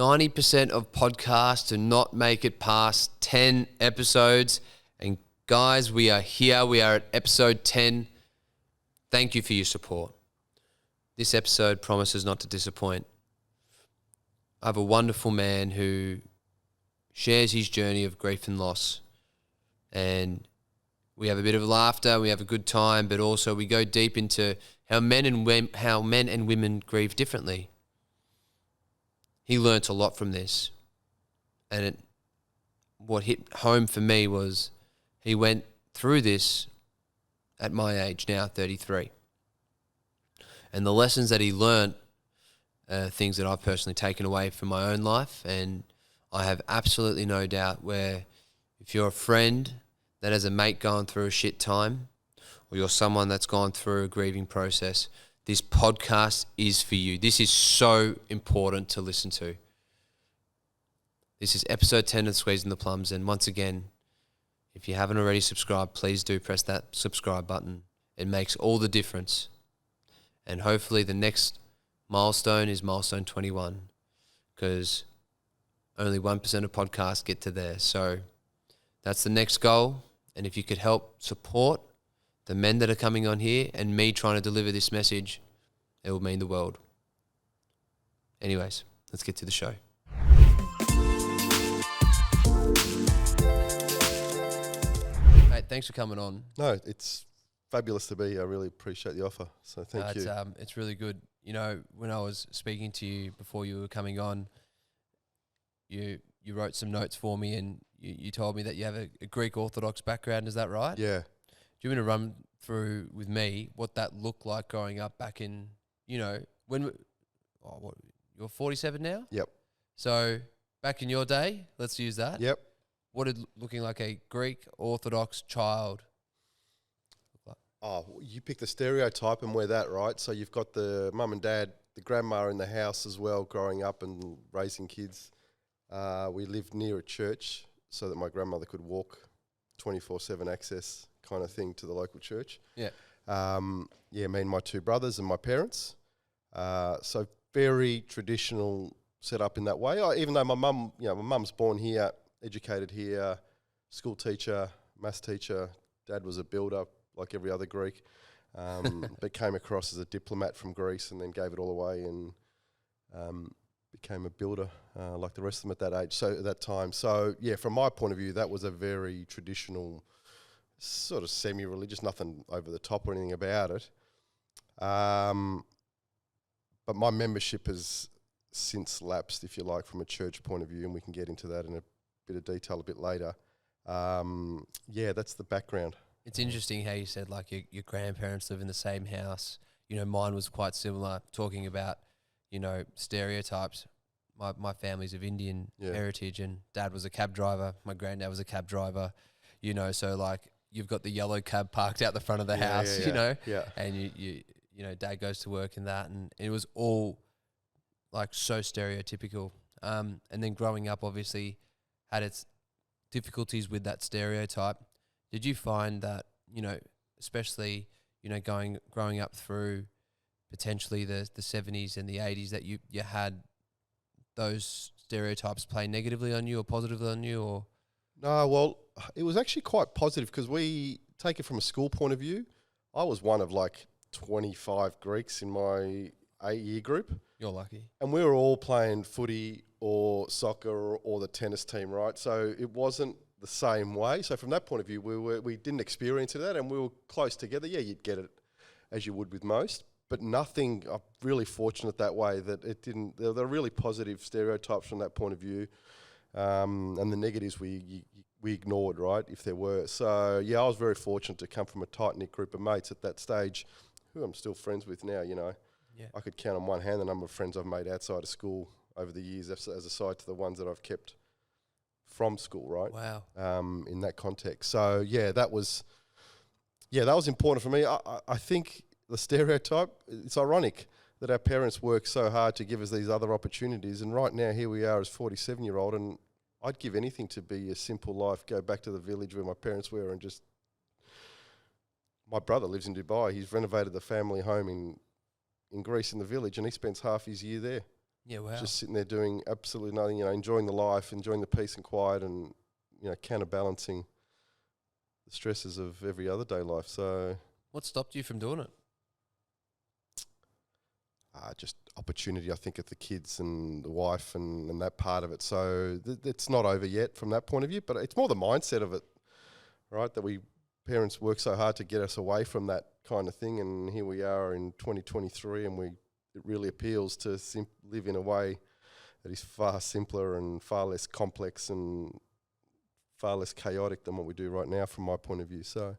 90% of podcasts do not make it past 10 episodes. And guys, we are here. We are at episode 10. Thank you for your support. This episode promises not to disappoint. I have a wonderful man who shares his journey of grief and loss. And we have a bit of laughter, we have a good time, but also we go deep into how men and women grieve differently. He learnt a lot from this. And what hit home for me was he went through this at my age now, 33. And the lessons that he learnt are things that I've personally taken away from my own life. And I have absolutely no doubt where if you're a friend that has a mate going through a shit time, or you're someone that's gone through a grieving process, this podcast is for you. This is so important to listen to. This is episode 10 of Squeezing the Plums. And once again, if you haven't already subscribed, please do press that subscribe button. It makes all the difference. And hopefully the next milestone is milestone 21, because only 1% of podcasts get to there. So that's the next goal. And if you could help support the men that are coming on here and me trying to deliver this message, it will mean the world. Anyways, let's get to the show. Mate, thanks for coming on. No, it's fabulous to be here. I really appreciate the offer. So thank you. It's really good. You know, when I was speaking to you before you were coming on, you wrote some notes for me, and you told me that you have a Greek Orthodox background. Is that right? Yeah. Do you want to run through with me what that looked like growing up back in, when you're 47 now? Yep. So back in your day, let's use that. Yep. What did looking like a Greek Orthodox child look like? Oh, you pick the stereotype and we're that, right? So you've got the mum and dad, the grandma in the house as well, growing up and raising kids. We lived near a church so that my grandmother could walk 24/7 access kind of thing to the local church. Yeah. Me and my two brothers and my parents. So very traditional set up in that way. Even though my mum's born here, educated here, school teacher, maths teacher. Dad was a builder like every other Greek, but came across as a diplomat from Greece and then gave it all away and became a builder like the rest of them at that age. So at that time, from my point of view, that was a very traditional, sort of semi-religious, nothing over the top or anything about it. But my membership has since lapsed, if you like, from a church point of view, and we can get into that in a bit of detail a bit later. That's the background. It's interesting how you said like your grandparents live in the same house. Mine was quite similar, talking about, stereotypes. My family's of Indian heritage, and dad was a cab driver. My granddad was a cab driver, so like you've got the yellow cab parked out the front of the house, and you dad goes to work in that, and it was all like so stereotypical. And then growing up obviously had its difficulties with that stereotype. Did you find that, especially, growing up through potentially the 70s and the 80s, that you had those stereotypes play negatively on you or positively on you? Or No, well, it was actually quite positive because we take it from a school point of view. I was one of like 25 Greeks in my 8-year group. You're lucky. And we were all playing footy or soccer or the tennis team, right? So it wasn't the same way. So from that point of view, we didn't experience that, and we were close together. Yeah, you'd get it as you would with most, but nothing. I'm really fortunate that way that it didn't. There were really positive stereotypes from that point of view, and the negatives we ignored, right, if there were. So yeah, I was very fortunate to come from a tight knit group of mates at that stage, who I'm still friends with now. Yeah. I could count on one hand the number of friends I've made outside of school over the years, as aside to the ones that I've kept from school, right? Wow. In that context. So that was important for me. I think the stereotype, it's ironic that our parents work so hard to give us these other opportunities, and right now here we are as 47-year-old, and I'd give anything to be a simple life, go back to the village where my parents were, and just, my brother lives in Dubai. He's renovated the family home in Greece in the village, and he spends half his year there. Yeah, wow. Just sitting there doing absolutely nothing, enjoying the life, enjoying the peace and quiet, and counterbalancing the stresses of every other day life. So, what stopped you from doing it? just opportunity, I think, at the kids and the wife and that part of it. So it's not over yet from that point of view, but it's more the mindset of it, right? That we parents work so hard to get us away from that kind of thing, and here we are in 2023, and it really appeals to live in a way that is far simpler and far less complex and far less chaotic than what we do right now from my point of view. So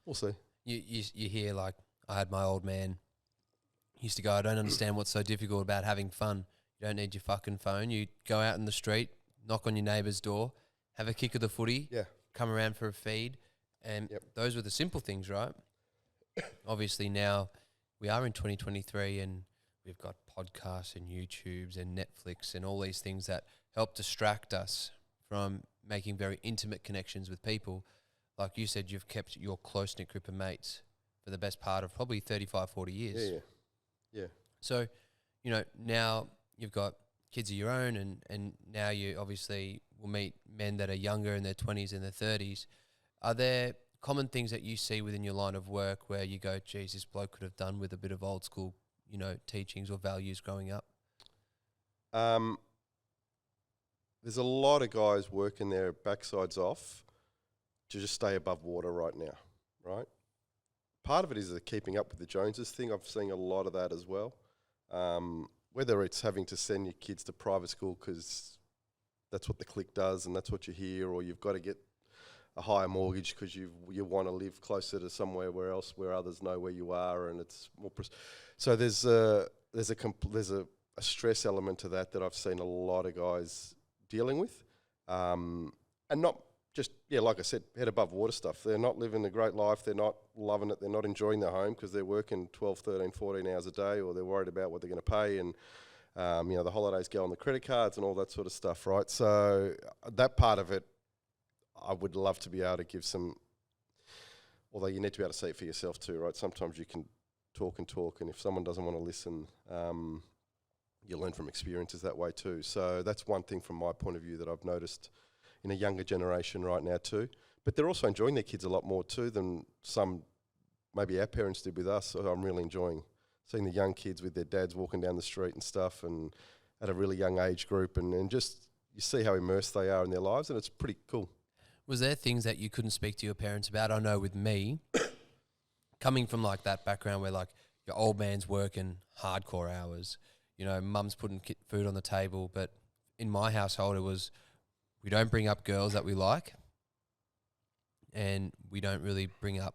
we'll see. You hear, like, I had my old man used to go, I don't understand what's so difficult about having fun. You don't need your fucking phone. You go out in the street, knock on your neighbour's door, have a kick of the footy, come around for a feed. And those were the simple things, right? Obviously now we are in 2023 and we've got podcasts and YouTubes and Netflix and all these things that help distract us from making very intimate connections with people. Like you said, you've kept your close-knit group of mates for the best part of probably 35, 40 years. Yeah. So, now you've got kids of your own and now you obviously will meet men that are younger in their 20s and their 30s. Are there common things that you see within your line of work where you go, geez, this bloke could have done with a bit of old school, teachings or values growing up? There's a lot of guys working their backsides off to just stay above water right now, right? Part of it is the keeping up with the Joneses thing. I've seen a lot of that as well. Whether it's having to send your kids to private school because that's what the clique does and that's what you hear, or you've got to get a higher mortgage because you want to live closer to somewhere where others know where you are, and it's more. So there's a stress element to that I've seen a lot of guys dealing with, and not just like I said, head above water stuff. They're not living a great life. They're not loving it. They're not enjoying their home because they're working 12, 13, 14 hours a day, or they're worried about what they're going to pay, and the holidays go on the credit cards and all that sort of stuff, right? So that part of it, I would love to be able to give some, although you need to be able to see it for yourself too, right? Sometimes you can talk, and if someone doesn't want to listen, you learn from experiences that way too. So that's one thing from my point of view that I've noticed in a younger generation right now too. But they're also enjoying their kids a lot more too than some maybe our parents did with us. So I'm really enjoying seeing the young kids with their dads walking down the street and stuff, and at a really young age group, and just you see how immersed they are in their lives, and it's pretty cool. Was there things that you couldn't speak to your parents about? I know with me, coming from like that background where like your old man's working hardcore hours, mum's putting food on the table, but in my household it was, we don't bring up girls that we like, and we don't really bring up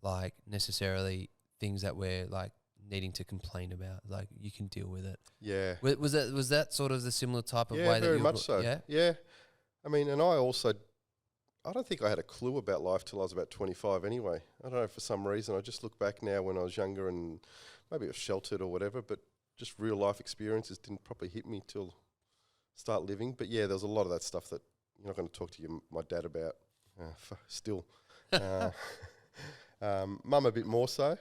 like necessarily things that we're like needing to complain about. Like, you can deal with it. Yeah. Was that sort of the similar type of way that very you much so. Yeah. I mean, and I don't think I had a clue about life till I was about 25 anyway. I don't know, for some reason. I just look back now when I was younger, and maybe I was sheltered or whatever, but just real life experiences didn't properly hit me till start living. But yeah, there was a lot of that stuff that you're not going to talk to my dad about still. Mum a bit more so.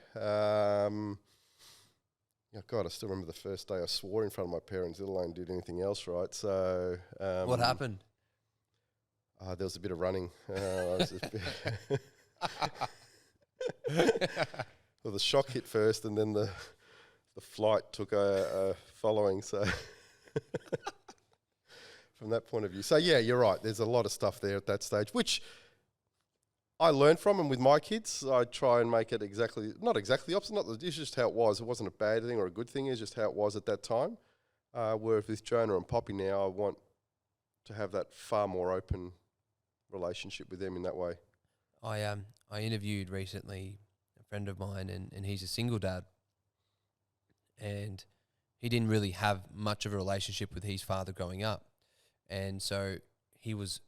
God, I still remember the first day I swore in front of my parents, let alone did anything else right. So what happened? There was a bit of running. Well, the shock hit first, and then the flight took a following. So from that point of view, so yeah, you're right. There's a lot of stuff there at that stage, which I learned from, and with my kids, I try and make it not exactly the opposite. It's just how it was. It wasn't a bad thing or a good thing. It's just how it was at that time. Whereas with Jonah and Poppy now, I want to have that far more open relationship with them in that way. I interviewed recently a friend of mine, and he's a single dad, and he didn't really have much of a relationship with his father growing up, and so he was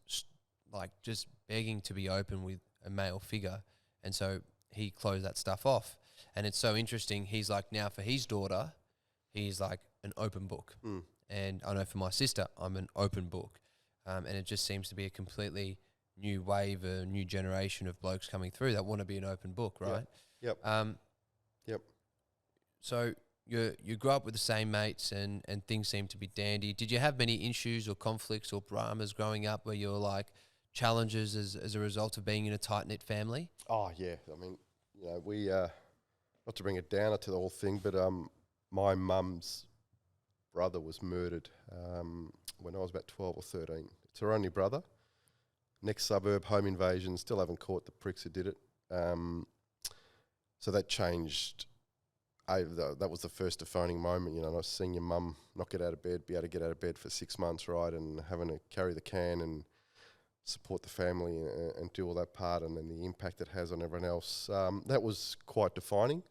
like just begging to be open with a male figure, and so he closed that stuff off. And it's so interesting. He's like, now for his daughter, he's like an open book, and I know for my sister, I'm an open book, and it just seems to be a completely new wave, a new generation of blokes coming through that want to be an open book, right? Yep. So you grew up with the same mates and things seem to be dandy. Did you have many issues or conflicts or dramas growing up where you were like challenges as a result of being in a tight-knit family? Oh, yeah. I mean, we, not to bring it down to the whole thing, but my mum's brother was murdered when I was about 12 or 13. It's her only brother. Next suburb, home invasion, still haven't caught the pricks who did it. So that changed. That was the first defining moment, and I was seeing your mum not get out of bed, be able to get out of bed for 6 months, right, and having to carry the can and support the family and do all that part, and then the impact it has on everyone else. That was quite defining,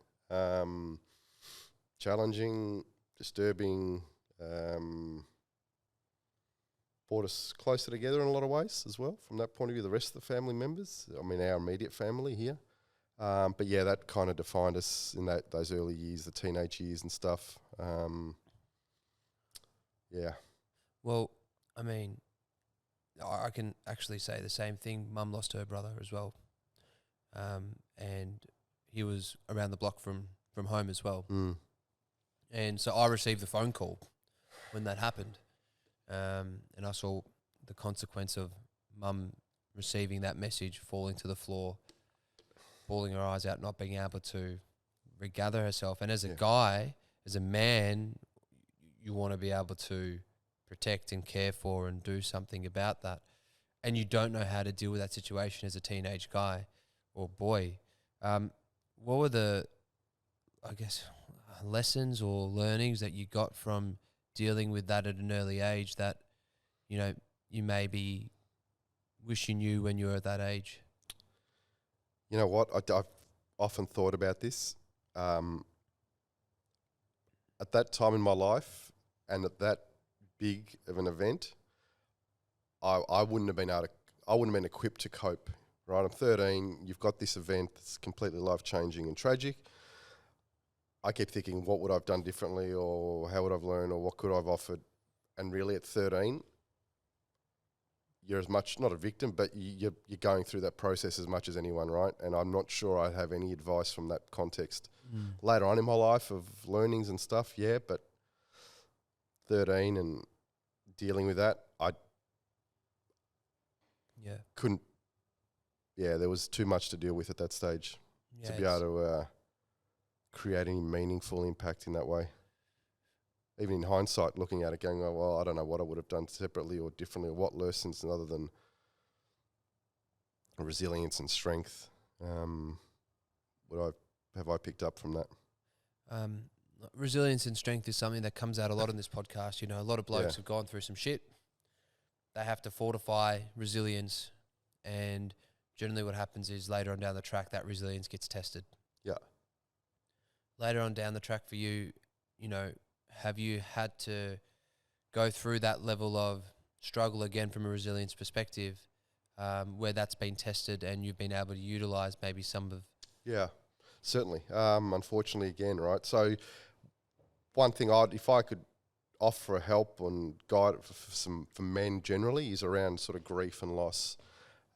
challenging, disturbing, brought us closer together in a lot of ways as well. From that point of view, the rest of the family members, I mean, our immediate family here. But yeah, that kind of defined us in those early years, the teenage years and stuff. Yeah. Well, I mean, I can actually say the same thing. Mum lost her brother as well. And he was around the block from home as well. And so I received the phone call when that happened. And I saw the consequence of mum receiving that message, falling to the floor, bawling her eyes out, not being able to regather herself. And as a guy, as a man, you want to be able to protect and care for and do something about that. And you don't know how to deal with that situation as a teenage guy or boy. What were the, I guess, lessons or learnings that you got from dealing with that at an early age that, you maybe wish you knew when you were at that age? You know what? I've often thought about this. At that time in my life and at that big of an event, I wouldn't have been equipped to cope. Right? I'm 13. You've got this event that's completely life-changing and tragic. I keep thinking, what would I have done differently, or how would I have learned, or what could I have offered? And really, at 13, you're as much not a victim, but you're going through that process as much as anyone, right? And I'm not sure I have any advice from that context. Later on in my life of learnings and stuff, yeah, but 13 and dealing with that, I couldn't. Yeah, there was too much to deal with at that stage to be able to create any meaningful impact in that way. Even in hindsight, looking at it, going, oh, well, I don't know what I would have done separately or differently, or what lessons other than resilience and strength have I picked up from that? Resilience and strength is something that comes out a lot in this podcast. A lot of blokes have gone through some shit. They have to fortify resilience, and generally what happens is later on down the track, that resilience gets tested. Yeah. Later on down the track for you, have you had to go through that level of struggle again from a resilience perspective, where that's been tested and you've been able to utilize maybe some of... Yeah, certainly. Unfortunately, again, right? So one thing if I could offer help and guide for men generally, is around sort of grief and loss.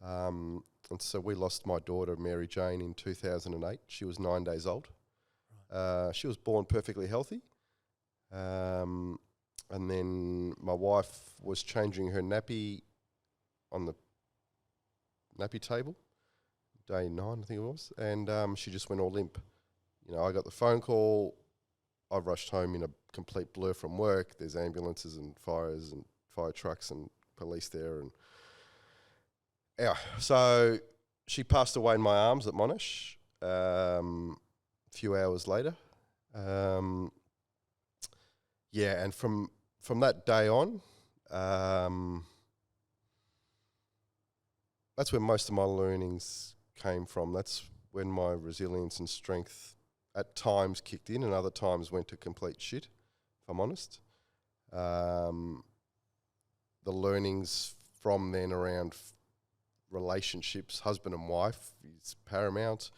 And so we lost my daughter, Mary Jane, in 2008. She was 9 days old. She was born perfectly healthy. And then my wife was changing her nappy on the nappy table, day 9, I think it was, and she just went all limp. I got the phone call. I rushed home in a complete blur from work. There's ambulances and fires and fire trucks and police there, and so she passed away in my arms at Monash a few hours later. And from that day on, that's where most of my learnings came from. That's when my resilience and strength at times kicked in, and other times went to complete shit, if I'm honest. The learnings from then around relationships, husband and wife, is paramount.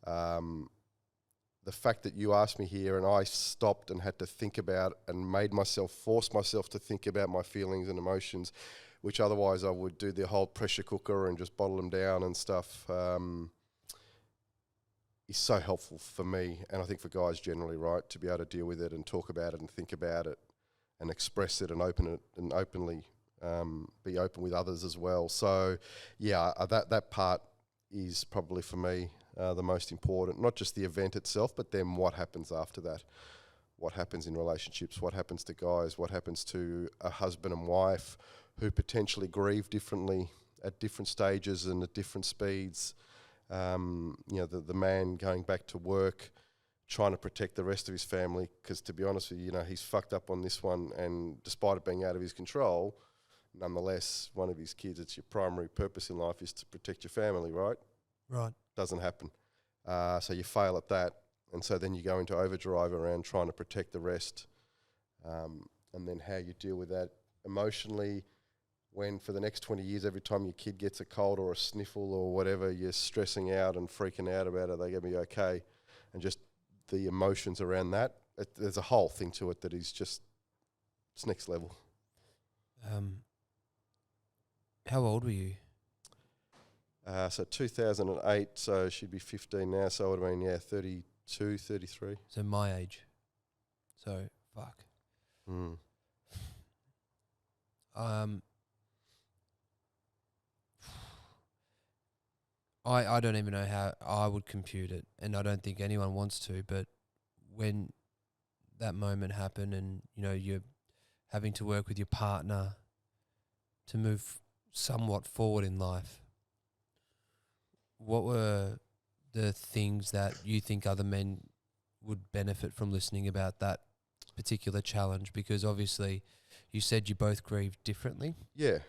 The fact that you asked me here and I stopped and had to think about and force myself to think about my feelings and emotions, which otherwise I would do the whole pressure cooker and just bottle them down and stuff. is so helpful for me, and I think for guys generally, right, to be able to deal with it and talk about it and think about it and express it and open it and openly be open with others as well. So, yeah, that part is probably for me the most important. Not just the event itself, but then what happens after that. What happens in relationships? What happens to guys? What happens to a husband and wife who potentially grieve differently at different stages and at different speeds? The man going back to work, trying to protect the rest of his family, because to be honest with you, he's fucked up on this one, and despite it being out of his control, nonetheless, one of his kids, it's your primary purpose in life is to protect your family, right? Right. Doesn't happen. So you fail at that, and so then you go into overdrive around trying to protect the rest, and then how you deal with that emotionally when for the next 20 years, every time your kid gets a cold or a sniffle or whatever, you're stressing out and freaking out about it, they're going to be okay, and just the emotions around that. There's a whole thing to it that is just, it's next level. How old were you? So 2008, so she'd be 15 now, so I would have been, 32, 33. So my age. So, fuck. I don't even know how I would compute it, and I don't think anyone wants to, but when that moment happened and, you're having to work with your partner to move somewhat forward in life, what were the things that you think other men would benefit from listening about that particular challenge? Because obviously you said you both grieved differently. Yeah.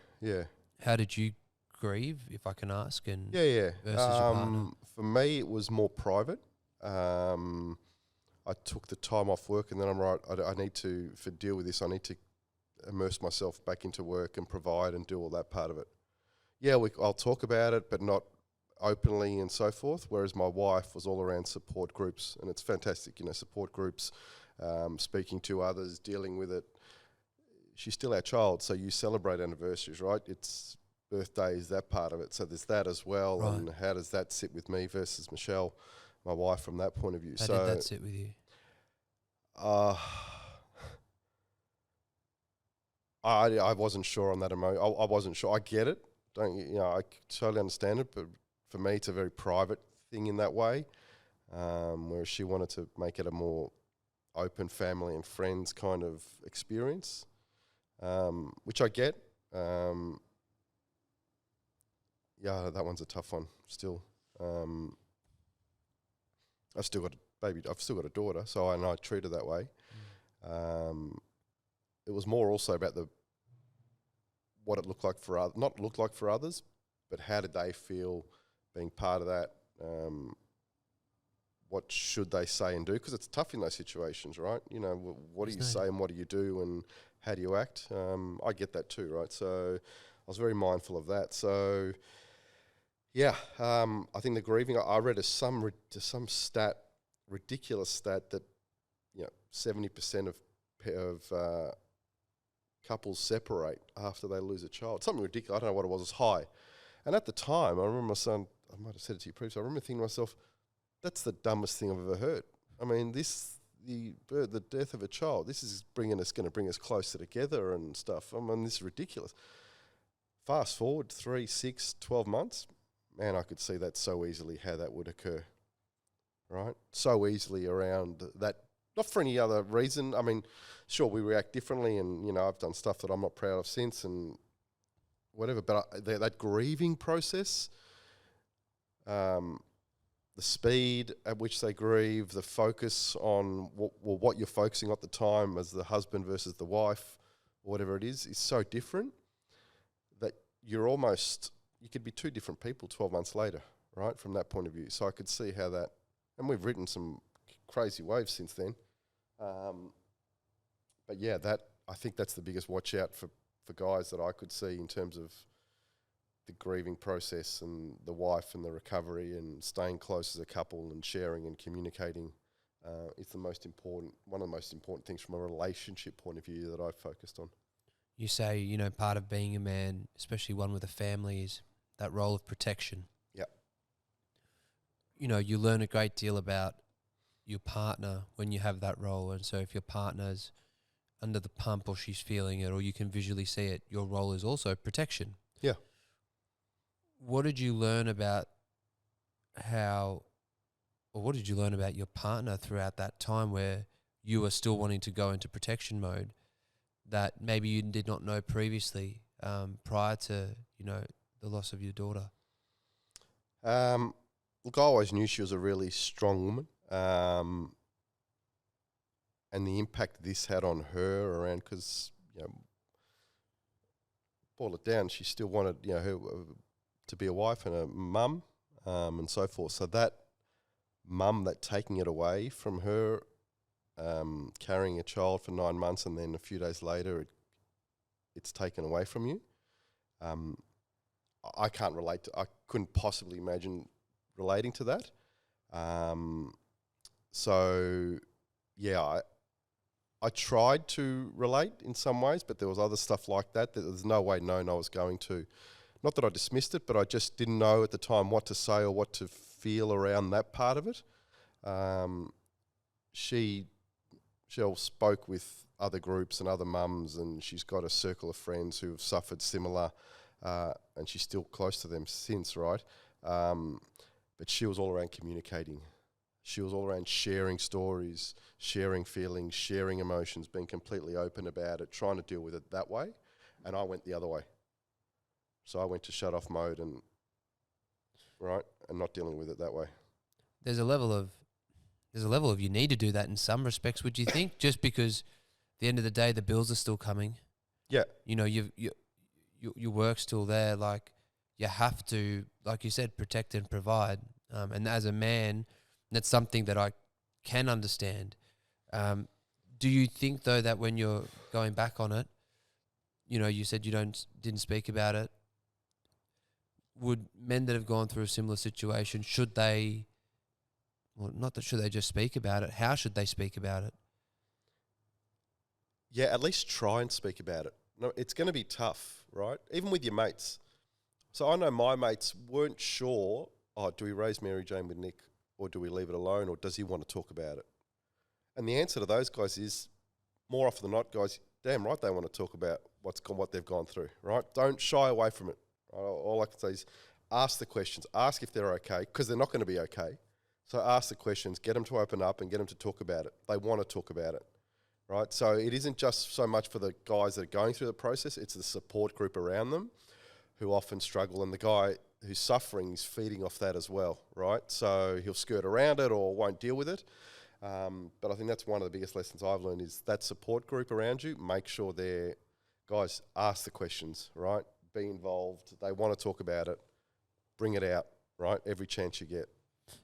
How did you grieve, if I can ask? And Yeah. versus your partner? For me, it was more private. I took the time off work, and then I'm right. I need to, for deal with this, I need to immerse myself back into work and provide and do all that part of it. Yeah, I'll talk about it, but not openly and so forth. Whereas my wife was all around support groups, and it's fantastic, support groups, speaking to others, dealing with it. She's still our child, so you celebrate anniversaries, right? It's birthdays, that part of it. So there's that as well, right. And how does that sit with me versus Michelle, my wife, from that point of view? How did that sit with you? I wasn't sure on that emotion. I wasn't sure. I get it. I totally understand it, but for me, it's a very private thing in that way. Whereas she wanted to make it a more open family and friends kind of experience, which I get. That one's a tough one still. I've still got a baby. I've still got a daughter, so I treat her that way. It was more also about what it looked like for not looked like for others, but how did they feel being part of that? What should they say and do? Because it's tough in those situations, right? What do you say and what do you do and how do you act? I get that too, right? So I was very mindful of that. So I think the grieving. I read some ridiculous stat that 70% of couples separate after they lose a child. Something ridiculous. I don't know what it was. It's high. And at the time, I remember my son. I might have said it to you previously. I remember thinking to myself, "That's the dumbest thing I've ever heard." I mean, the death of a child. This is going to bring us closer together and stuff. I mean, this is ridiculous. Fast forward 3, 6, 12 months. Man, I could see that so easily how that would occur, right? So easily around that, not for any other reason. I mean, sure, we react differently, and, I've done stuff that I'm not proud of since and whatever, but that grieving process, the speed at which they grieve, the focus on what you're focusing on at the time as the husband versus the wife, or whatever it is so different that you could be two different people 12 months later, right, from that point of view. So I could see how that, and we've written some crazy waves since then. But yeah, I think that's the biggest watch out for guys that I could see in terms of the grieving process and the wife and the recovery and staying close as a couple and sharing and communicating. It's one of the most important things from a relationship point of view that I've focused on. You say, part of being a man, especially one with a family, is that role of protection. Yep. you learn a great deal about your partner when you have that role. And so if your partner's under the pump or she's feeling it or you can visually see it, your role is also protection. Yeah. What did you learn about what did you learn about your partner throughout that time where you were still wanting to go into protection mode that maybe you did not know previously, prior to, the loss of your daughter? Look, I always knew she was a really strong woman. And the impact this had on her around, because, boil it down, she still wanted, her to be a wife and a mum, and so forth. So that taking it away from her, carrying a child for 9 months and then a few days later it's taken away from you. I can't relate I couldn't possibly imagine relating to that. So yeah, I tried to relate in some ways, but there was other stuff like that there's no way known I was going to. Not that I dismissed it, but I just didn't know at the time what to say or what to feel around that part of it. She spoke with other groups and other mums, and she's got a circle of friends who have suffered similar, and she's still close to them since, right? But she was all around communicating. She was all around sharing stories, sharing feelings, sharing emotions, being completely open about it, trying to deal with it that way. And I went the other way. So I went to shut off mode and not dealing with it that way. There's a level of you need to do that in some respects, would you think? Just because at the end of the day the bills are still coming. Yeah. Your work's still there, like you have to, like you said, protect and provide. And as a man, that's something that I can understand. Do you think though that when you're going back on it, you said you didn't speak about it, would men that have gone through a similar situation, should they just speak about it, how should they speak about it? Yeah, at least try and speak about it. No, it's going to be tough, right? Even with your mates. So I know my mates weren't sure, do we raise Mary Jane with Nick or do we leave it alone, or does he want to talk about it? And the answer to those guys is, more often than not, guys, damn right they want to talk about what they've gone through, right? Don't shy away from it. All I can say is ask the questions. Ask if they're okay, because they're not going to be okay. So ask the questions, get them to open up and get them to talk about it. They want to talk about it, right? So it isn't just so much for the guys that are going through the process, it's the support group around them who often struggle, and the guy who's suffering is feeding off that as well, right? So he'll skirt around it or won't deal with it. But I think that's one of the biggest lessons I've learned is that support group around you, make sure guys, ask the questions, right? Be involved. They want to talk about it. Bring it out, right? Every chance you get.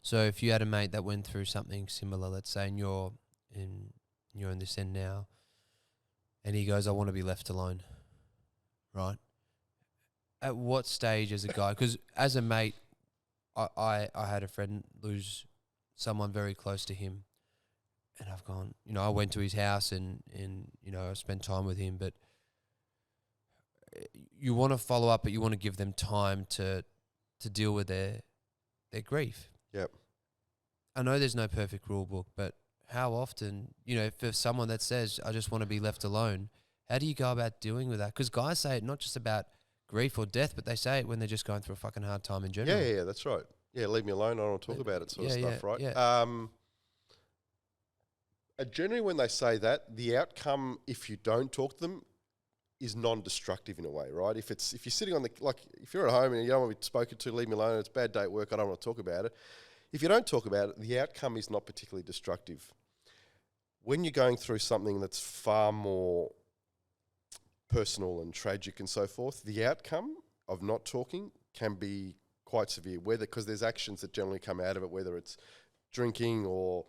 So if you had a mate that went through something similar, let's say, and you're in this end now, and he goes, I want to be left alone, right? At what stage as a guy, because as a mate, I had a friend lose someone very close to him, and I've gone, I went to his house and I spent time with him, but you want to follow up, but you want to give them time to deal with their grief. Yep. I know there's no perfect rule book, but how often, for someone that says, I just want to be left alone, how do you go about dealing with that? Because guys say it not just about grief or death, but they say it when they're just going through a fucking hard time in general. Yeah, that's right. Yeah, leave me alone, I don't want to talk about it sort of stuff, right? Yeah. Generally when they say that, the outcome, if you don't talk to them, is non-destructive in a way, right? If you're sitting on if you're at home and you don't want to be spoken to, leave me alone, it's a bad day at work, I don't want to talk about it. If you don't talk about it, the outcome is not particularly destructive. When you're going through something that's far more personal and tragic and so forth, the outcome of not talking can be quite severe, because there's actions that generally come out of it, whether it's drinking or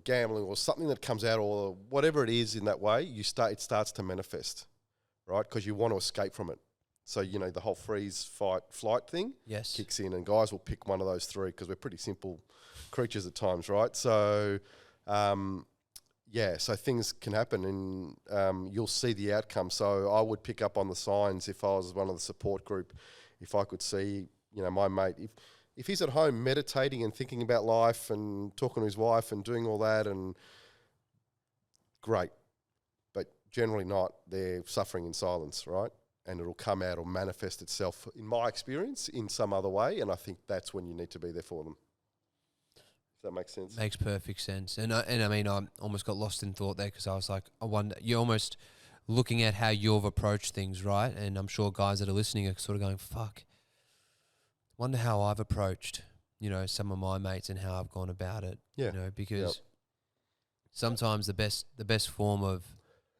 gambling or something that comes out, or whatever it is in that way, it starts to manifest, right? Because you want to escape from it. So, the whole freeze, fight, flight thing kicks in, and guys will pick one of those three because we're pretty simple creatures at times, right? So, so things can happen and you'll see the outcome. So I would pick up on the signs if I was one of the support group, if I could see, my mate, if he's at home meditating and thinking about life and talking to his wife and doing all that, and great. But generally not. They're suffering in silence, right? And it'll come out or manifest itself, in my experience, in some other way. And I think that's when you need to be there for them. Does that make sense? Makes perfect sense. And I mean, I almost got lost in thought there because I was like, I wonder, you're almost looking at how you've approached things, right? And I'm sure guys that are listening are sort of going, fuck, wonder how I've approached, some of my mates and how I've gone about it. Yeah. Because sometimes the best form of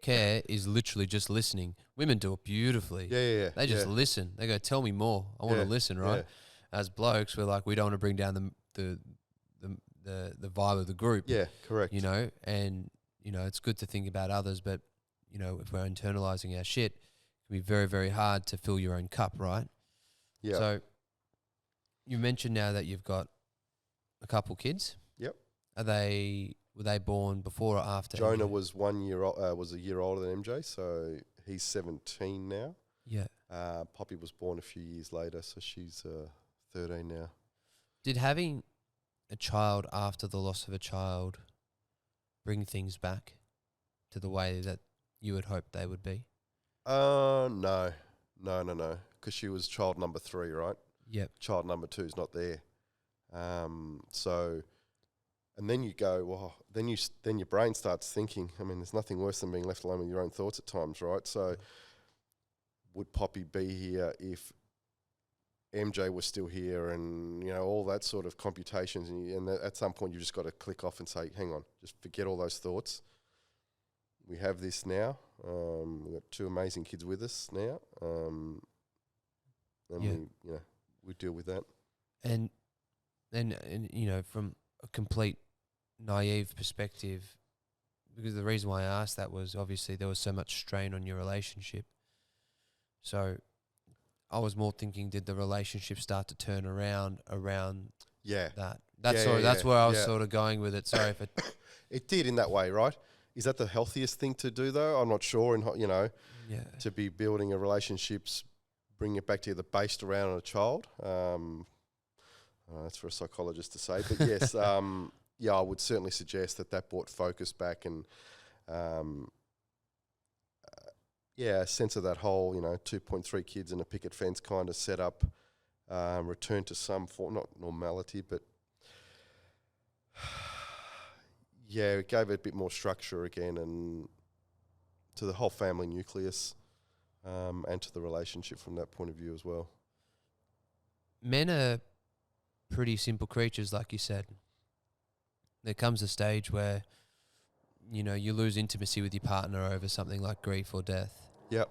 care is literally just listening. Women do it beautifully. Yeah. They just listen. They go, tell me more. I want to listen, right? Yeah. As blokes, we're like, we don't want to bring down the vibe of the group. Yeah, correct. And it's good to think about others, but if we're internalizing our shit, it can be very, very hard to fill your own cup, right? Yeah. So you mentioned now that you've got a couple kids. Yep. Were they born before or after? Jonah MJ? was was a year older than MJ, so he's 17 now. Yeah. Poppy was born a few years later, so she's 13 now. Did having a child after the loss of a child bring things back to the way that you had hoped they would be? No. Because she was child number 3, right? Yep. Child number 2 is not there. So, and then you go, well, then your brain starts thinking. I mean, there's nothing worse than being left alone with your own thoughts at times, right? So, would Poppy be here if MJ was still here, and all that sort of computations, and at some point you just got to click off and say, hang on, just forget all those thoughts. We have this now. We've got 2 amazing kids with us now, and we deal with that. And from a complete naive perspective, because the reason why I asked that was obviously there was so much strain on your relationship. So I was more thinking, did the relationship start to turn around that? That's where I was sort of going with it. Sorry if it... It did in that way, right? Is that the healthiest thing to do, though? I'm not sure. To be building a relationships, bring it back together based around a child. That's for a psychologist to say. But yes, I would certainly suggest that brought focus back and, a sense of that whole, 2.3 kids in a picket fence kind of setup, return to some form, not normality, but it gave it a bit more structure again and to the whole family nucleus and to the relationship from that point of view as well. Men are pretty simple creatures, like you said. There comes a stage where, you lose intimacy with your partner over something like grief or death. Yep.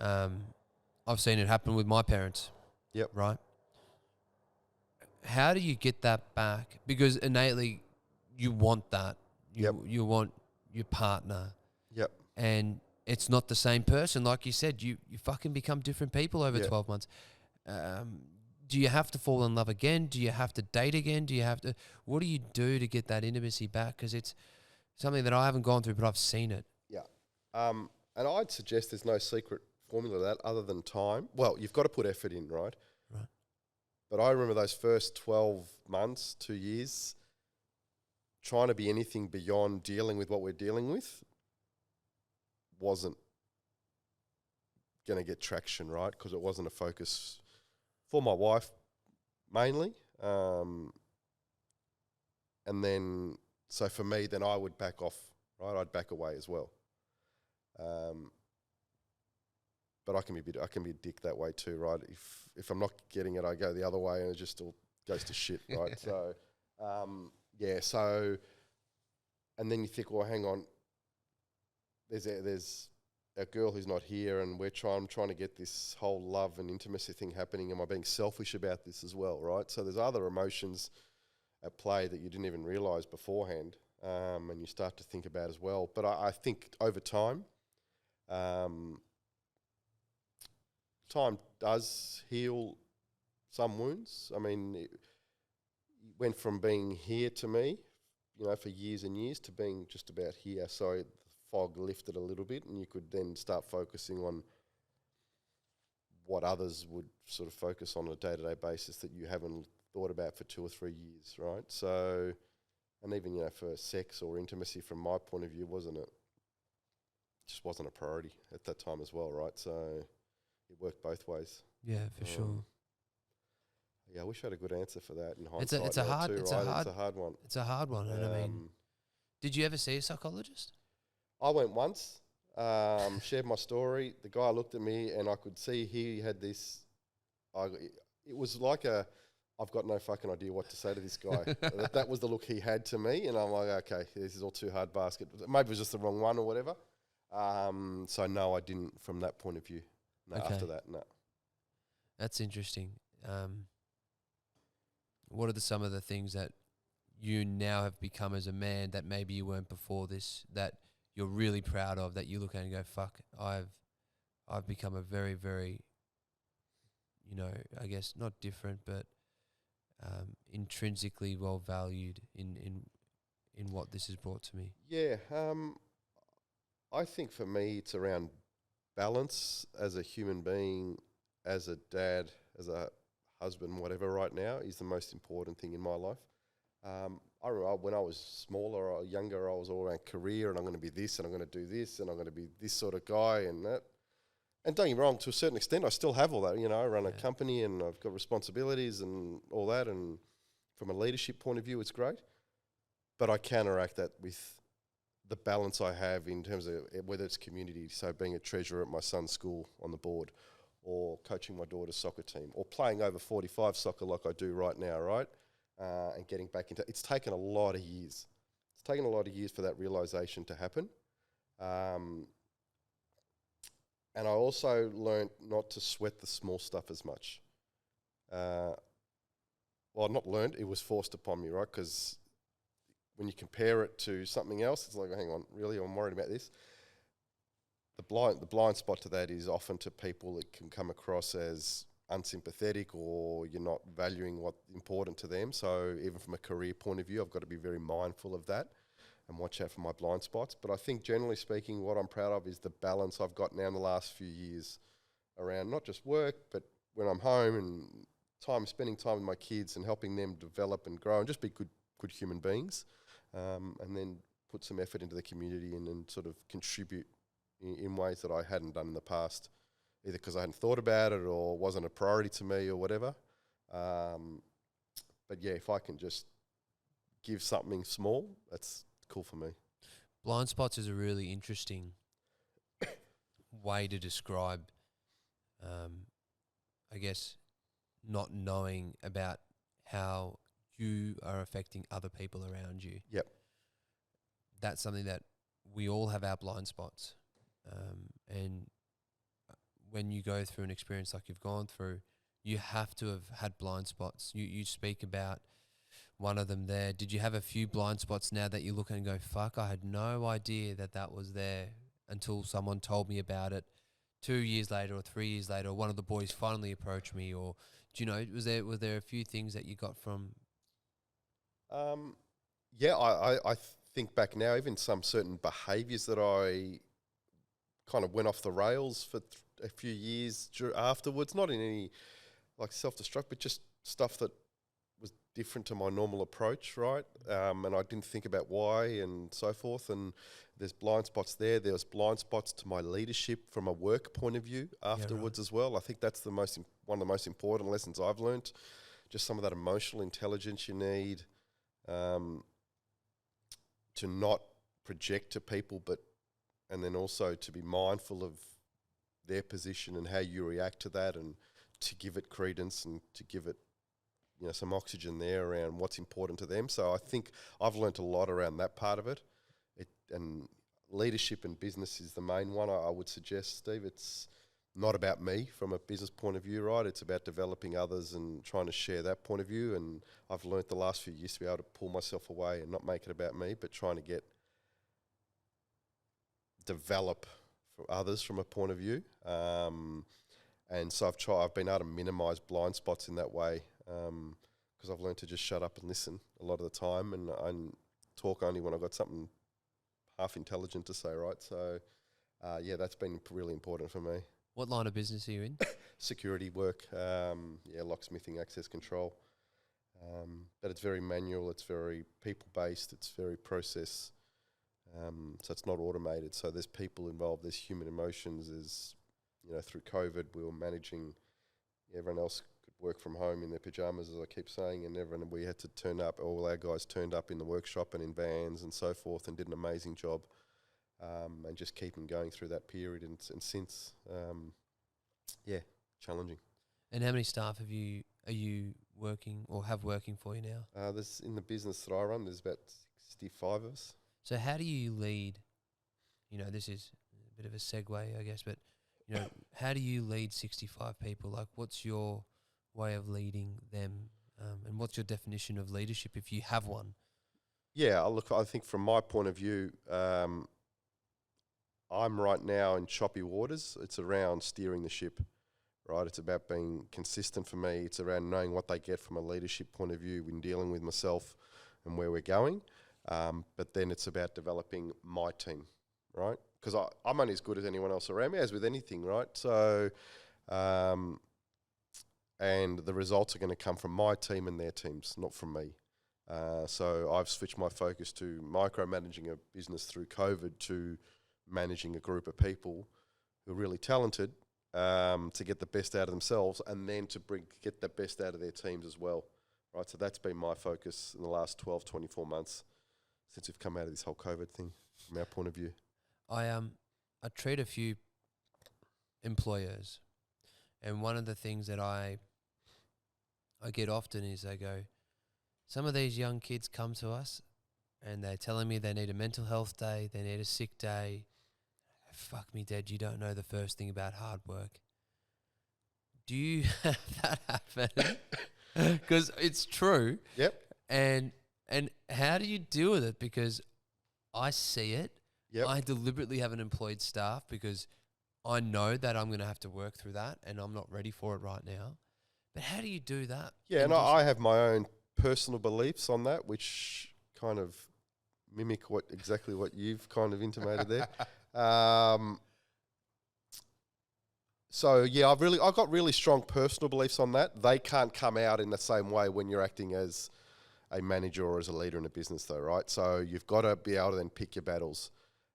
I've seen it happen with my parents. Yep. Right? How do you get that back? Because innately you want that. You want your partner. Yep. And it's not the same person. Like you said, you fucking become different people over 12 months. Do you have to fall in love again? Do you have to date again? What do you do to get that intimacy back? Because it's something that I haven't gone through, but I've seen it. Yeah. And I'd suggest there's no secret formula to that other than time. Well, you've got to put effort in, right? Right. But I remember those first 12 months, 2 years, trying to be anything beyond dealing with what we're dealing with wasn't going to get traction, right? Because it wasn't a focus for my wife mainly. And then, so for me, then I would back off, right? I'd back away as well. But I can be a dick that way too, right? If I'm not getting it, I go the other way and it just all goes to shit, right? So, so, and then you think, well, hang on, there's a girl who's not here and I'm trying to get this whole love and intimacy thing happening. Am I being selfish about this as well, right? So there's other emotions at play that you didn't even realise beforehand, and you start to think about as well. But I think over time, time does heal some wounds. I mean, it went from being here to me, for years and years to being just about here. So the fog lifted a little bit and you could then start focusing on what others would sort of focus on a day-to-day basis that you haven't thought about for 2 or 3 years, right? So, and even, you know, for sex or intimacy from my point of view, just wasn't a priority at that time as well, right? So it worked both ways. Yeah, for sure. Yeah, I wish I had a good answer for that in It's a hindsight. it's a now hard too, it's right? a hard It's a hard one. it's a hard one. And I mean, did you ever see a psychologist? I went once, shared my story. The guy looked at me and I could see he had this. It was like I've got no fucking idea what to say to this guy. that was the look he had to me, and I'm like, okay, this is all too hard basket. Maybe it was just the wrong one or whatever. So no, I didn't from that point of view. No, Okay. after that, no. That's interesting. What are some of the things that you now have become as a man that maybe you weren't before this, that you're really proud of, that you look at and go, fuck, I've become a very, very, you know, I guess not different, but intrinsically well valued in what this has brought to me? Yeah, I think for me it's around balance as a human being, as a dad, as a husband, whatever. Right now is the most important thing in my life. I remember when I was smaller or younger, I was all around career, and I'm going to be this, and I'm going to do this, and I'm going to be this sort of guy and that. And don't get me wrong, to a certain extent, I still have all that. You know, I run a company and I've got responsibilities and all that. And from a leadership point of view, it's great. But I counteract that with the balance I have in terms of whether it's community, so being a treasurer at my son's school on the board, or coaching my daughter's soccer team, or playing over 45 soccer like I do right now, right? And getting back into it's taken a lot of years. It's taken a lot of years for that realisation to happen. And I also learned not to sweat the small stuff as much. Well, not learned, it was forced upon me, right? Because when you compare it to something else, it's like, hang on, really, I'm worried about this. The blind spot to that is often to people that can come across as unsympathetic, or you're not valuing what's important to them. So even from a career point of view, I've got to be very mindful of that and watch out for my blind spots. But I think generally speaking, what I'm proud of is the balance I've got now in the last few years around not just work, but when I'm home and spending time with my kids and helping them develop and grow and just be good human beings, and then put some effort into the community and sort of contribute in ways that I hadn't done in the past, either because I hadn't thought about it or wasn't a priority to me or whatever. But yeah, if I can just give something small, that's cool for me. Blind spots is a really interesting way to describe, I guess, not knowing about how you are affecting other people around you. Yep. That's something that we all have our blind spots. And when you go through an experience like you've gone through, you have to have had blind spots. You speak about one of them there. Did you have a few blind spots now that you look and go, fuck, I had no idea that was there until someone told me about it 2 years later or 3 years later, or one of the boys finally approached me? Or, do you know, was there a few things that you got from? Yeah, I think back now, even some certain behaviours that I kind of went off the rails for a few years afterwards, not in any like self-destruct, but just stuff that was different to my normal approach, right? And I didn't think about why and so forth. And there's blind spots there. There's blind spots to my leadership from a work point of view afterwards as well. I think that's one of the most important lessons I've learnt. Just some of that emotional intelligence you need to not project to people, and then also to be mindful of their position and how you react to that, and to give it credence and to give it, you know, some oxygen there around what's important to them. So I think I've learnt a lot around that part of it. And leadership and business is the main one. I would suggest, Steve, it's not about me from a business point of view, right? It's about developing others and trying to share that point of view. And I've learnt the last few years to be able to pull myself away and not make it about me, but trying to develop for others from a point of view. And so I've been able to minimise blind spots in that way, because I've learned to just shut up and listen a lot of the time, and talk only when I've got something half intelligent to say, right? So, yeah, that's been really important for me. What line of business are you in? Security work, locksmithing, access control. But it's very manual, it's very people-based, it's very process. So it's not automated. So there's people involved, there's human emotions. There's, through COVID, we were managing, everyone else could work from home in their pajamas, as I keep saying, and we had to turn up. All our guys turned up in the workshop and in vans and so forth and did an amazing job. And just keeping going through that period and since, challenging. And how many staff are you working or have working for you now? There's in the business that I run, there's about 65 of us. So how do you lead? This is a bit of a segue, I guess, but how do you lead 65 people? Like, what's your way of leading them, and what's your definition of leadership if you have one? Yeah, I think from my point of view, I'm right now in choppy waters. It's around steering the ship, right? It's about being consistent for me. It's around knowing what they get from a leadership point of view when dealing with myself and where we're going. But then it's about developing my team, right? Because I'm only as good as anyone else around me, as with anything, right? So, and the results are going to come from my team and their teams, not from me. So I've switched my focus to micromanaging a business through COVID to managing a group of people who are really talented, to get the best out of themselves and then to get the best out of their teams as well, right? So that's been my focus in the last 12, 24 months since we've come out of this whole COVID thing from our point of view. I treat a few employers, and one of the things that I get often is they go, some of these young kids come to us and they're telling me they need a mental health day, they need a sick day. Fuck me dead, you don't know the first thing about hard work. Do you have that happen? Because it's true. Yep. And how do you deal with it? Because I see it. Yep. I deliberately haven't employed staff because I know that I'm going to have to work through that and I'm not ready for it right now. But how do you do that? Yeah, and I have my own personal beliefs on that, which kind of mimic exactly what you've kind of intimated there. So yeah, I've got really strong personal beliefs on that. They can't come out in the same way when you're acting as a manager or as a leader in a business, though, right? So you've got to be able to then pick your battles.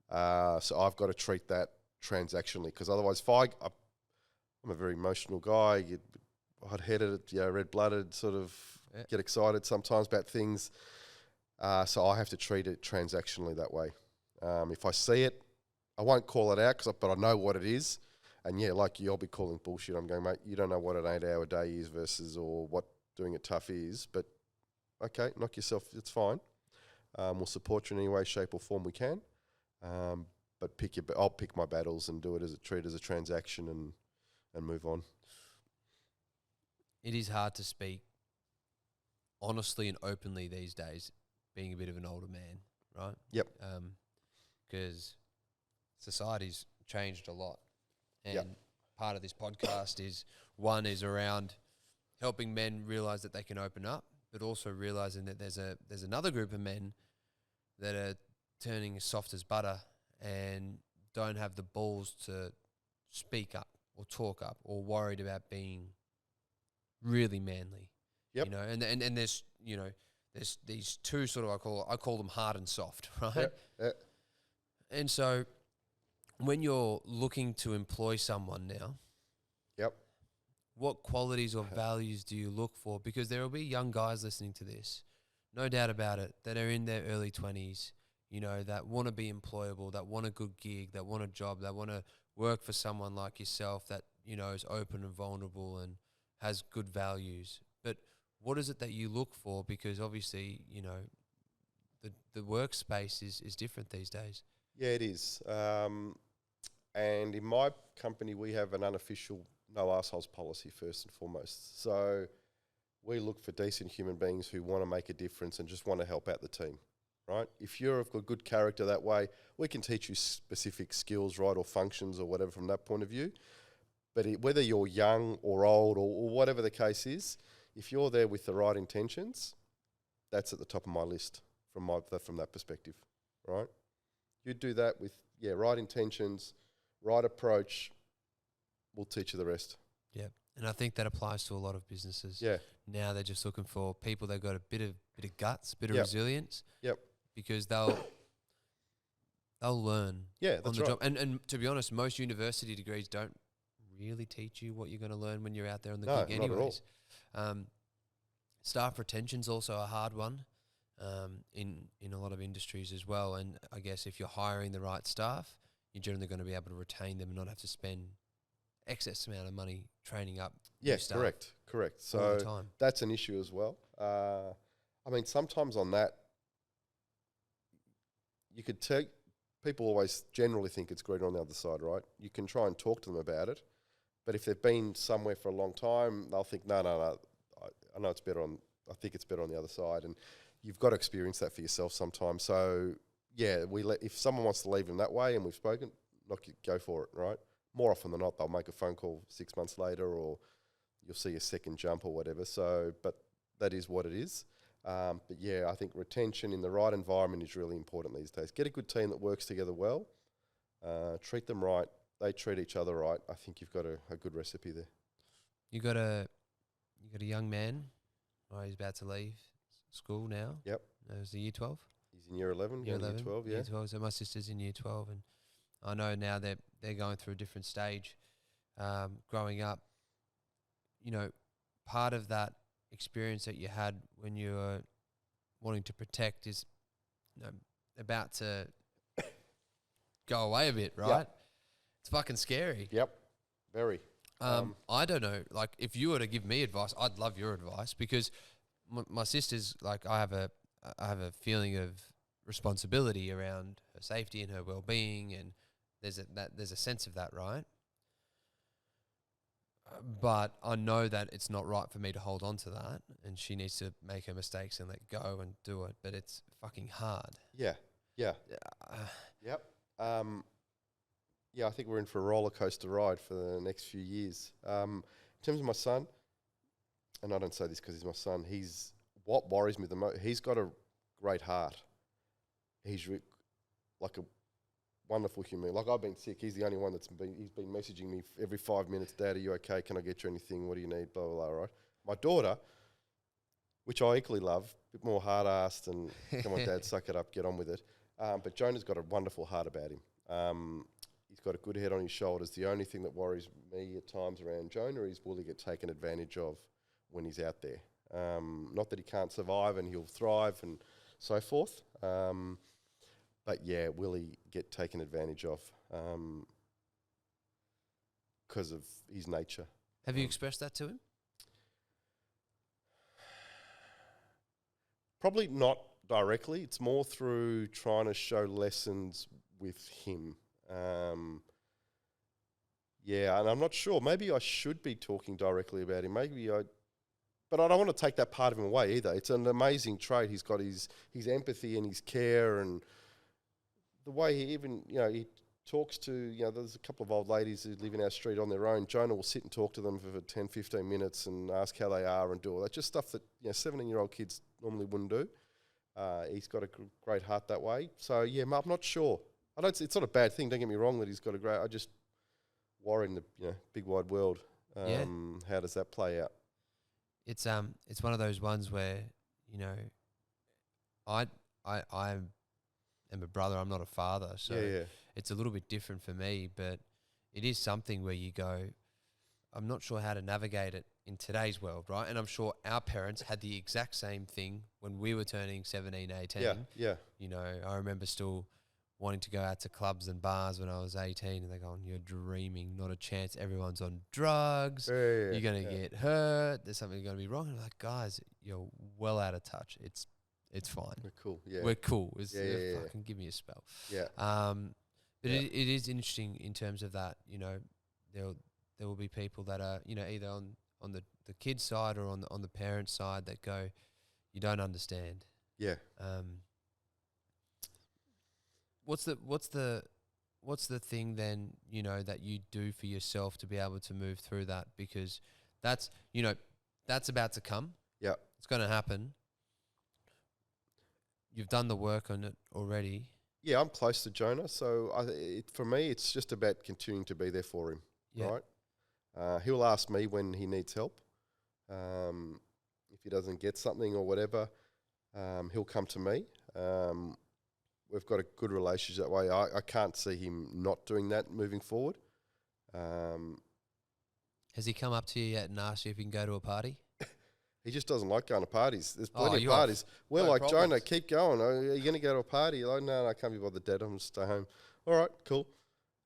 So I've got to treat that transactionally, because otherwise, I'm a very emotional guy, hot-headed, red-blooded, sort of get excited sometimes about things. So I have to treat it transactionally that way. If I see it, I won't call it out, but I know what it is. And yeah, like you'll be calling bullshit. I'm going, mate, you don't know what an 8-hour day is versus, or what doing it tough is. But okay, knock yourself, it's fine. We'll support you in any way, shape or form we can. But I'll pick my battles and do it treat it as a transaction and move on. It is hard to speak honestly and openly these days, being a bit of an older man, right? Yep. Because society's changed a lot. And yep. Part of this podcast is around helping men realize that they can open up, but also realizing that there's another group of men that are turning as soft as butter and don't have the balls to speak up or talk up or worried about being really manly. Yep. And there's there's these two sort of I call them hard and soft, right? Yep. And so when you're looking to employ someone now, yep, what qualities or values do you look for? Because there will be young guys listening to this, no doubt about it, that are in their early 20s, that want to be employable, that want a good gig, that want a job, that want to work for someone like yourself that, is open and vulnerable and has good values. But what is it that you look for? Because obviously, the workspace is different these days. Yeah, it is. And in my company, we have an unofficial no assholes policy first and foremost. So we look for decent human beings who want to make a difference and just want to help out the team, right? If you're of good character that way, we can teach you specific skills, right, or functions or whatever from that point of view. But whether you're young or old or whatever the case is, if you're there with the right intentions, that's at the top of my list from that perspective, right? You do that with, right intentions, right approach, we'll teach you the rest. Yeah. And I think that applies to a lot of businesses. Yeah. Now they're just looking for people that got a bit of guts, bit of Yep. resilience. Yep. Because they'll learn Yeah, on that's the right. job. And to be honest, most university degrees don't really teach you what you're going to learn when you're out there on the gig anyways. Staff retention's also a hard one in a lot of industries as well. And I guess if you're hiring the right staff, you're generally going to be able to retain them and not have to spend excess amount of money training up new staff correct. all the So time. that's an issue as well. I mean, sometimes on that, you could take, people always generally think it's greener on the other side, right? You can try and talk to them about it, but if they've been somewhere for a long time, they'll think, no, I know it's better on, I think it's better on the other side, and you've got to experience that for yourself sometimes. So yeah, if someone wants to leave them that way, and we've spoken, go for it, right? More often than not, they'll make a phone call 6 months later, or you'll see a second jump or whatever. So, but that is what it is. But yeah, I think retention in the right environment is really important these days. Get a good team that works together well, treat them right, they treat each other right. I think you've got a good recipe there. You got a young man, right? He's about to leave school now. Yep. It was the year 12. He's in year 11, Year 11, year 12, yeah. Year 12. So my sister's in year 12, and I know now that they're going through a different stage, growing up. You know, part of that experience that you had when you were wanting to protect is, about to go away a bit, right? Yep. It's fucking scary. Yep, very. I don't know. Like, if you were to give me advice, I'd love your advice, because my sister's like, I have a feeling of responsibility around her safety and her well-being, and there's a sense of that, right? But I know that it's not right for me to hold on to that, and she needs to make her mistakes and let go and do it. But it's fucking hard. Yeah. Yep. I think we're in for a roller coaster ride for the next few years. In terms of my son, and I don't say this because he's my son, what worries me the most, he's got a great heart. He's like a wonderful human. Like, I've been sick. He's the only one he's been messaging me every 5 minutes, Dad, are you okay? Can I get you anything? What do you need? Blah, blah, blah, right? My daughter, which I equally love, a bit more hard-assed and, come on, Dad, suck it up, get on with it. But Jonah's got a wonderful heart about him. He's got a good head on his shoulders. The only thing that worries me at times around Jonah is, will he get taken advantage of when he's out there? Not that he can't survive and he'll thrive and so forth. But yeah, will he get taken advantage of because of his nature? Have you expressed that to him? Probably not directly. It's more through trying to show lessons with him. Yeah, and I'm not sure. Maybe I should be talking directly about him. But I don't want to take that part of him away either. It's an amazing trait. He's got his empathy and his care, and the way he even, he talks to, there's a couple of old ladies who live in our street on their own. Jonah will sit and talk to them for 10, 15 minutes and ask how they are and do all that. Just stuff that, 17-year-old kids normally wouldn't do. He's got a great heart that way. So, yeah, I'm not sure. It's not a bad thing, don't get me wrong, that he's got a great, I just worry in the, big wide world. How does that play out? It's one of those ones where, I am a brother, I'm not a father, so it's a little bit different for me, but it is something where you go, I'm not sure how to navigate it in today's world, right? And I'm sure our parents had the exact same thing when we were turning 17, 18. Yeah. I remember still wanting to go out to clubs and bars when I was 18, and they're going, you're dreaming, not a chance, everyone's on drugs, you're going to get hurt, there's something going to be wrong. And I'm like, guys, you're well out of touch. It's fine. We're cool. Yeah. We're cool. Fucking give me a spell. Yeah. But it is interesting in terms of that, there will be people that are, either on the kid's side or on the parent's side that go, you don't understand. Yeah. What's the thing then, that you do for yourself to be able to move through that? Because that's about to come. Yeah. It's going to happen. You've done the work on it already. Yeah, I'm close to Jonah, so for me, it's just about continuing to be there for him, right? He'll ask me when he needs help. If he doesn't get something or whatever, he'll come to me. We've got a good relationship that way. I can't see him not doing that moving forward. Has he come up to you yet and asked you if you can go to a party? He just doesn't like going to parties. There's plenty of off. parties. We're No like, problems. Jonah, keep going. Are you going to go to a party? Like, no, I can't be bothered, Dad. I'm going to stay home. All right, cool.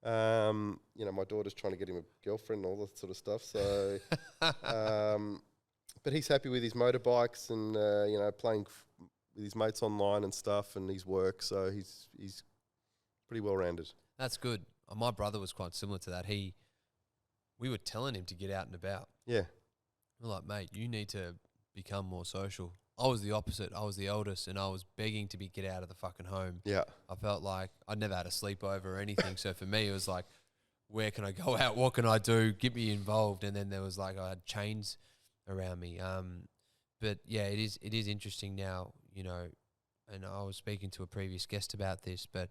My daughter's trying to get him a girlfriend and all that sort of stuff. So, but he's happy with his motorbikes and, playing with his mates online and stuff and his work. So he's pretty well-rounded. That's good. My brother was quite similar to that. We were telling him to get out and about. Yeah. We're like, mate, you need to become more social. I was the opposite. I was the eldest, and I was begging to get out of the fucking home. Yeah. I felt like I'd never had a sleepover or anything. So for me, it was like, where can I go out? What can I do? Get me involved. And then there was like, I had chains around me. But yeah, it is interesting now, and I was speaking to a previous guest about this, but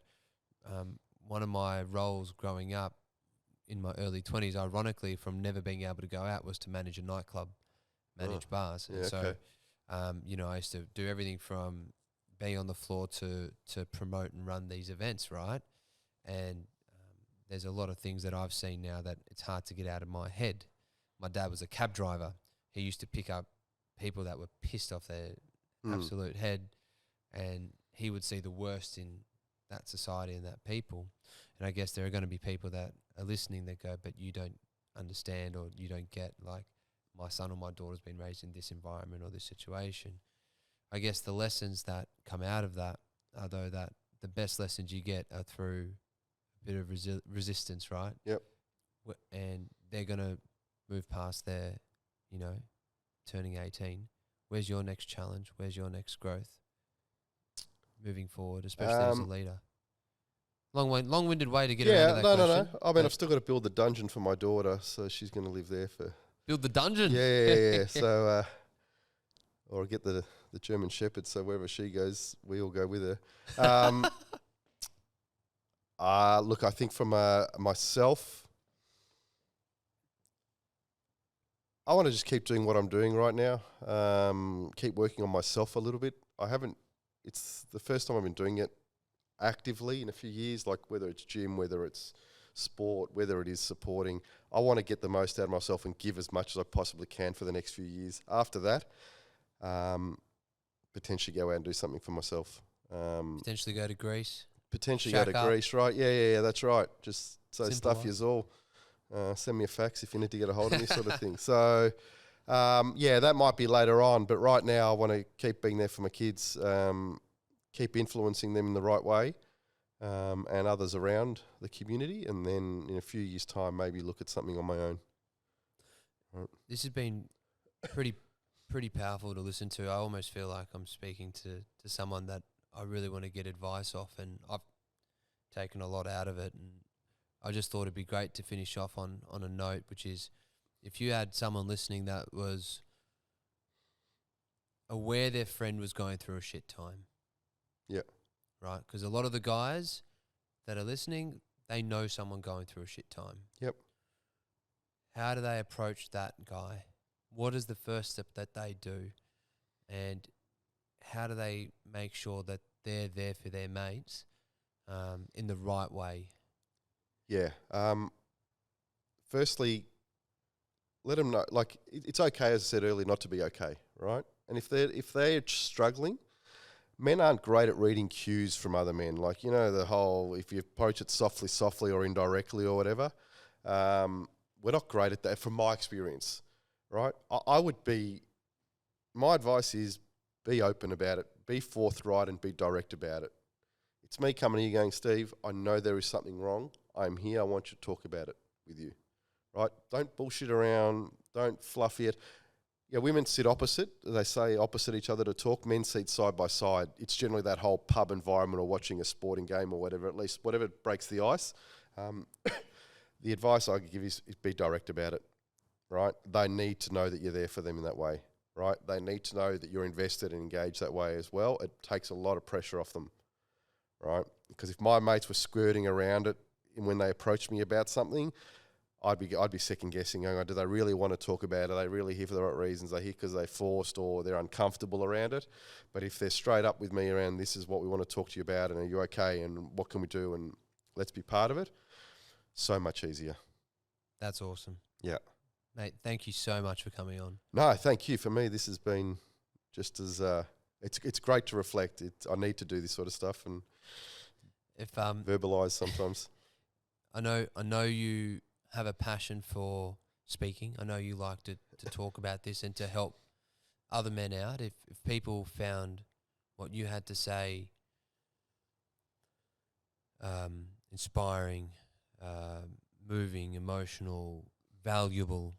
one of my roles growing up in my early 20s, ironically, from never being able to go out, was to manage a nightclub, manage bars. And so, I used to do everything from being on the floor to promote and run these events, right? And there's a lot of things that I've seen now that it's hard to get out of my head. My dad was a cab driver. He used to pick up people that were pissed off their absolute head, and he would see the worst in that society and that people. And I guess there are going to be people that are listening that go, but you don't understand, or you don't get, like, my son or my daughter's been raised in this environment or this situation. I guess the lessons that come out of that are, though, that the best lessons you get are through a bit of resistance, right? Yep. And they're going to move past their, turning 18. Where's your next challenge? Where's your next growth moving forward, especially as a leader? Long-winded way to get around to that question. No. I mean, I've still got to build the dungeon for my daughter, so she's going to live there for... Build the dungeon? Yeah. So, or get the German Shepherd, so wherever she goes, we all go with her. Look, I think from myself, I want to just keep doing what I'm doing right now. Keep working on myself a little bit. It's the first time I've been doing it actively in a few years, like whether it's gym, whether it's sport, whether it is supporting. I want to get the most out of myself and give as much as I possibly can for the next few years. After that, potentially go out and do something for myself. Potentially go to Greece. Potentially go to Greece, right? Yeah, that's right. Just so Simple stuff yous all. Send me a fax if you need to get a hold of me, sort of thing. So, that might be later on, but right now I want to keep being there for my kids, keep influencing them in the right way, and others around the community, and then in a few years' time, maybe look at something on my own. Right. This has been pretty powerful to listen to. I almost feel like I'm speaking to someone that I really want to get advice off, and I've taken a lot out of it, and I just thought it'd be great to finish off on a note, which is, if you had someone listening that was aware their friend was going through a shit time. Yeah. Right? Because a lot of the guys that are listening, they know someone going through a shit time. Yep. How do they approach that guy? What is the first step that they do? And how do they make sure that they're there for their mates in the right way? Yeah. Firstly, let them know, like, it's okay, as I said earlier, not to be okay, right? And if they're struggling, men aren't great at reading cues from other men. Like, the whole, if you approach it softly or indirectly or whatever, we're not great at that from my experience, right? My advice is be open about it, be forthright and be direct about it. It's me coming here going, Steve, I know there is something wrong. I'm here. I want you to talk about it with you, right? Don't bullshit around. Don't fluffy it. Yeah, women sit opposite. They say opposite each other to talk. Men sit side by side. It's generally that whole pub environment or watching a sporting game or whatever, at least whatever breaks the ice. The advice I could give is be direct about it, right? They need to know that you're there for them in that way, right? They need to know that you're invested and engaged that way as well. It takes a lot of pressure off them, right? Because if my mates were skirting around it when they approached me about something, I'd be second guessing, going, do they really want to talk about it? Are they really here for the right reasons? Are they here because they're forced or they're uncomfortable around it? But if they're straight up with me around, this is what we want to talk to you about, and are you okay, and what can we do, and let's be part of it, so much easier. That's awesome. Yeah. Mate, thank you so much for coming on. No, thank you. For me, this has been just as it's great to reflect. I need to do this sort of stuff and If verbalise sometimes. I know you have a passion for speaking. I know you like to talk about this and to help other men out. If people found what you had to say inspiring, moving, emotional, valuable,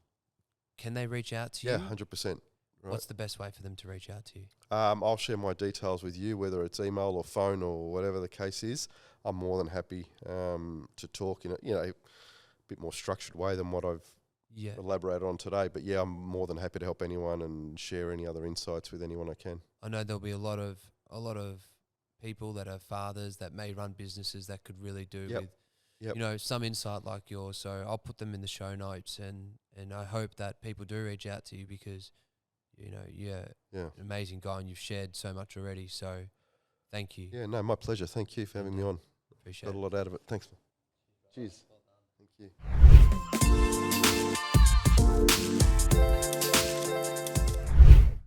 can they reach out to you? Yeah, 100%. Right. What's the best way for them to reach out to you? I'll share my details with you, whether it's email or phone or whatever the case is. I'm more than happy to talk in a bit more structured way than what I've elaborated on today. But yeah, I'm more than happy to help anyone and share any other insights with anyone I can. I know there'll be a lot of people that are fathers that may run businesses that could really do with some insight like yours. So I'll put them in the show notes, and I hope that people do reach out to you because you're an amazing guy and you've shared so much already. So thank you. Yeah, no, my pleasure. Thank you for having me on. Appreciate Got it. a lot out of it. Thanks. Cheers. Thank you.